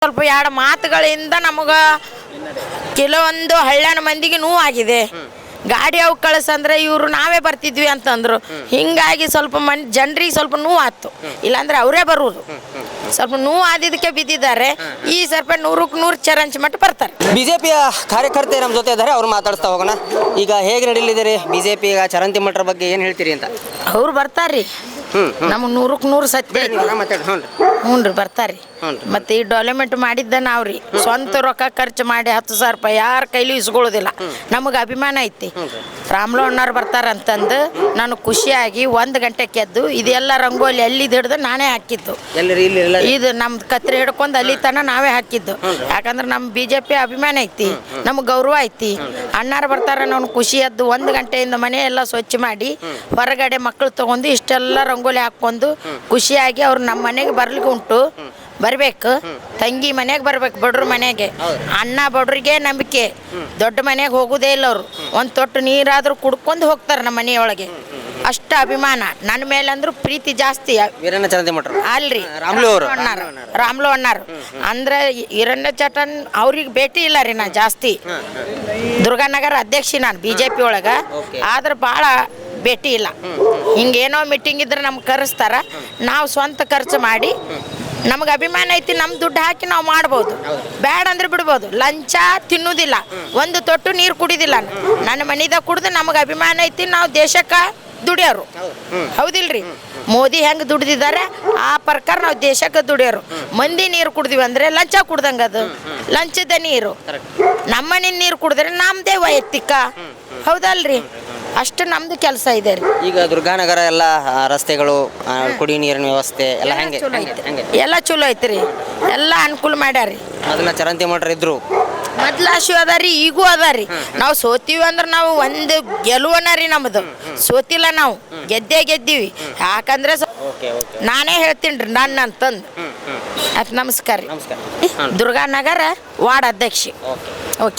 ಸ್ವಲ್ಪ ಎರಡು ಮಾತುಗಳಿಂದ ನಮಗೆ ಕೆಲವೊಂದು ಹಳ್ಳ್ಯಾನ ಮಂದಿಗೆ ನೋವಾಗಿದೆ. ಗಾಡಿ ಅವು ಕಳಿಸಂದ್ರೆ ಇವರು ನಾವೇ ಬರ್ತಿದ್ವಿ ಅಂತಂದ್ರು. ಹಿಂಗಾಗಿ ಸ್ವಲ್ಪ ಜನರಿಗೆ ಸ್ವಲ್ಪ ನೋವಾಯ್ತು. ಇಲ್ಲಾಂದ್ರೆ ಅವರೇ ಬರುವುದು. ಸ್ವಲ್ಪ ನೋವು ಆದಿದ್ದಕ್ಕೆ ಬಿದ್ದಿದ್ದಾರೆ. ಈ ಸ್ವಲ್ಪ 100ಕ್ಕೆ 100 ಚರಂಚ್ ಮಟ್ಟ ಬರ್ತಾರೆ. ಬಿಜೆಪಿಯ ಕಾರ್ಯಕರ್ತೆ ನಮ್ಮ ಜೊತೆ ಇದ್ದಾರೆ, ಅವ್ರು ಮಾತಾಡಿಸ್ತಾ ಹೋಗೋಣ. ಈಗ ಹೇಗೆ ನಡೀಲಿದ್ದೀರಿ ಬಿಜೆಪಿ ಈಗ ಚರಂತಿ ಮಠರ ಬಗ್ಗೆ ಏನು ಹೇಳ್ತೀರಿ ಅಂತ? ಅವ್ರು ಬರ್ತಾರ್ರಿ, ನಮಗೆ 100ಕ್ಕೆ 100 ಸತ್ಯ. ಹ್ಞೂ ರೀ, ಬರ್ತಾರ್ರಿ. ಮತ್ತೆ ಈ ಡೆವಲಪ್ಮೆಂಟ್ ಮಾಡಿದ್ದ ನಾವ್ರಿ ಸ್ವಂತ ರೊಕ್ಕ ಖರ್ಚು ಮಾಡಿ 10,000 ರೂಪಾಯಿ ಯಾರ ಕೈಲಿ ಇಸ್ಕೊಳ್ಳೋದಿಲ್ಲ. ನಮಗೆ ಅಭಿಮಾನ ಐತಿ. ರಾಮ್ಲೋ ಅಣ್ಣವ್ರು ಬರ್ತಾರಂತಂದು ನಾನು ಖುಷಿಯಾಗಿ 1 ಗಂಟೆಗೆ ಎದ್ದು ಇದೆಲ್ಲ ರಂಗೋಲಿ ಎಲ್ಲಿದ್ದು ಹಿಡ್ದು ನಾನೇ ಹಾಕಿದ್ದು. ಇದು ನಮ್ದು ಕತ್ರಿ ಹಿಡ್ಕೊಂಡು ಅಲ್ಲಿ ತನ ನಾವೇ ಹಾಕಿದ್ದು. ಯಾಕಂದ್ರೆ ನಮ್ಮ ಬಿಜೆಪಿ ಅಭಿಮಾನ ಐತಿ, ನಮ್ಗೆ ಗೌರವ ಐತಿ. ಅಣ್ಣಾರು ಬರ್ತಾರ, ನಾನು ಖುಷಿ ಎದ್ದು 1 ಗಂಟೆಯಿಂದ ಮನೆ ಎಲ್ಲ ಸ್ವಚ್ಛ ಮಾಡಿ ಹೊರಗಡೆ ಮಕ್ಕಳು ತಗೊಂಡು ಇಷ್ಟೆಲ್ಲ ರಂಗೋಲಿ ಹಾಕೊಂಡು ಖುಷಿಯಾಗಿ ಅವ್ರು ನಮ್ಮ ಮನೆಗೆ ಬರ್ಲಿಕ್ಕೆ ಉಂಟು. ಬರ್ಬೇಕು, ತಂಗಿ ಮನೆಗೆ ಬರ್ಬೇಕು. ಬಡ್ರ ಮನೆಗೆ ಅಣ್ಣ ಬಡ್ರಿಗೆ ನಂಬಿಕೆ. ದೊಡ್ಡ ಮನೆಗೆ ಹೋಗೋದೇ ಇಲ್ಲ ಅವರು. ಒಂದು ತೊಟ್ಟು ನೀರಾದ್ರೂ ಕುಡ್ಕೊಂಡು ಹೋಗ್ತಾರೆ ನಮ್ಮ ಮನೆಯೊಳಗೆ. ಅಷ್ಟ ಅಭಿಮಾನ ನನ್ನ ಮೇಲೆ ಅಂದ್ರೂ ಪ್ರೀತಿ ಜಾಸ್ತಿ. ಅಲ್ರಿ ರಾಮ್ಲೋ ಅಣ್ಣಾರು ಅಂದ್ರೆ ಹಿರಣ್ಯ ಚಟನ್ ಅವ್ರಿಗೆ ಭೇಟಿ ಇಲ್ಲ ರೀ. ನಾ ಜಾಸ್ತಿ ದುರ್ಗಾನಗರ ಅಧ್ಯಕ್ಷಿ ನಾನು ಬಿಜೆಪಿ ಒಳಗೆ, ಆದ್ರೆ ಭಾಳ ಭೇಟಿ ಇಲ್ಲ. ಹಿಂಗೇನೋ ಮೀಟಿಂಗ್ ಇದ್ರೆ ನಮ್ಗೆ ಕರೆಸ್ತಾರ, ನಾವು ಸ್ವಂತ ಖರ್ಚು ಮಾಡಿ ನಮಗೆ ಅಭಿಮಾನ ಐತಿ. ನಮ್ಮ ದುಡ್ಡು ಹಾಕಿ ನಾವು ಮಾಡ್ಬೋದು, ಬ್ಯಾಡ ಅಂದ್ರೆ ಬಿಡ್ಬೋದು. ಲಂಚ ತಿನ್ನೋದಿಲ್ಲ, ಒಂದು ತೊಟ್ಟು ನೀರು ಕುಡಿದಿಲ್ಲ. ನನ್ನ ಮನೆದಾಗ ಕುಡ್ದು ನಮಗೆ ಅಭಿಮಾನ ಐತಿ. ನಾವು ದೇಶಕ್ಕೆ ದುಡಿಯೋರು, ಹೌದಿಲ್ರಿ? ಮೋದಿ ಹೆಂಗೆ ದುಡ್ದಿದ್ದಾರೆ ಆ ಪ್ರಕಾರ ನಾವು ದೇಶಕ್ಕೆ ದುಡಿಯೋರು. ಮಂದಿ ನೀರು ಕುಡ್ದಿವಿ ಅಂದ್ರೆ ಲಂಚ ಕುಡ್ದಂಗೆ, ಅದು ಲಂಚದ ನೀರು. ನಮ್ಮನೆ ನೀರು ಕುಡಿದ್ರೆ ನಮ್ಮದೇ ವೈಯಕ್ತಿಕ, ಹೌದಲ್ರಿ? ಅಷ್ಟು ನಮ್ದು ಕೆಲಸ ಇದೆ ರೀ. ಈಗ ದುರ್ಗಾನಗರ ಎಲ್ಲ ರಸ್ತೆಗಳು, ಕುಡಿ ನೀರಿನ ವ್ಯವಸ್ಥೆ ಎಲ್ಲ ಹೆಂಗೆ? ಎಲ್ಲ ಚಲೋ ಐತ್ರಿ, ಎಲ್ಲ ಅನುಕೂಲ ಮಾಡ್ಯಾರಿ. ಅದನ್ನ ಚರಂತಿ ಮಠರು ಇದ್ರು ಮೊದ್ಲು ಆಶು ಅದಾರಿ, ಈಗೂ ಅದಾರಿ. ನಾವು ಸೋತೀವಿ ಅಂದ್ರೆ ನಾವು ಒಂದು ಗೆಲುವನ ರೀ ನಮ್ಮದು. ಸೋತಿಲ್ಲ, ನಾವು ಗೆದ್ದೀವಿ. ಯಾಕಂದ್ರೆ ನಾನೇ ಹೇಳ್ತೀನಿ ರೀ ನನ್ನ ಅಂತಂದು. ನಮಸ್ಕಾರ ರೀ. ದುರ್ಗಾನಗರ ವಾರ್ಡ್ ಅಧ್ಯಕ್ಷಿ. ಓಕೆ.